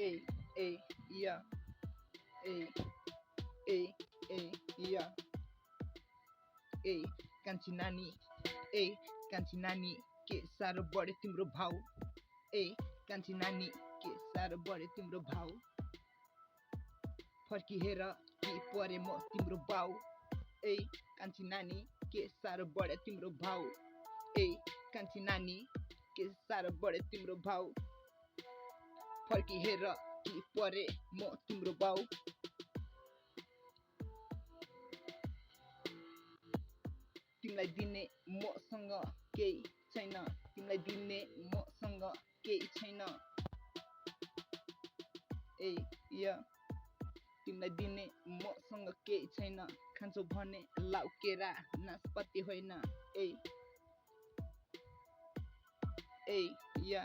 Hey, hey, yeah. Hey, hey, hey, yeah. Hey, कान्छी नानी, ए कान्छी नानी के साह्रो बढ्यो तिम्रो भाउ। ए कान्छी नानी के साह्रो बढ्यो तिम्रो भाउ। फर्किहेर कि परे म तिम्रो बाउ। ए कान्छी नानी के साह्रो बढ्यो तिम्रो भाउ। ए कान्छी नानी के साह्रो बढ्यो तिम्रो भाउ। फर्किहेर कि परे म तिम्रो बाउ। तिमीलाई दिने मसँग केही छैन। तिमीलाई दिने मसँग केही छैन। ए या तिमीलाई दिने मसँग केही छैन। खान्छौ भने लाउ केरा नासपाती होइन। ए ए या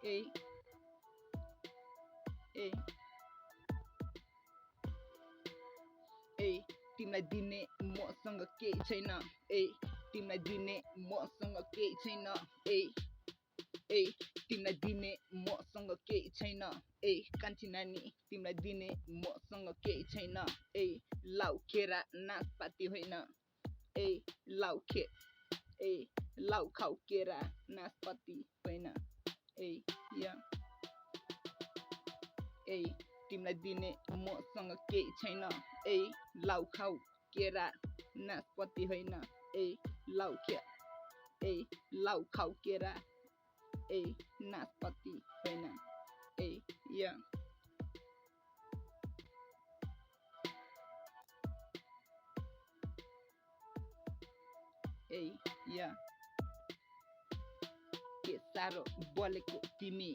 ए ए ए तिमीलाई दिने मसँग केही छैन। ए तिमीलाई दिने मसँग केही छैन। ए ए तिमीलाई दिने मसँग केही छैन। ए कान्छी नानी तिमीलाई दिने मसँग केही छैन। ए लाउ केरा नासपाती होइन। ए लाउ खाउ केरा नासपाती होइन। ए या ए तिमीलाई दिने मसँग केही छैन। ए लाउ खाउ केरा नासपाती होइन। ए लाउ खाउ केरा ए नासपाती होइन। ए या ए या के साह्रो बोलेको तिमी।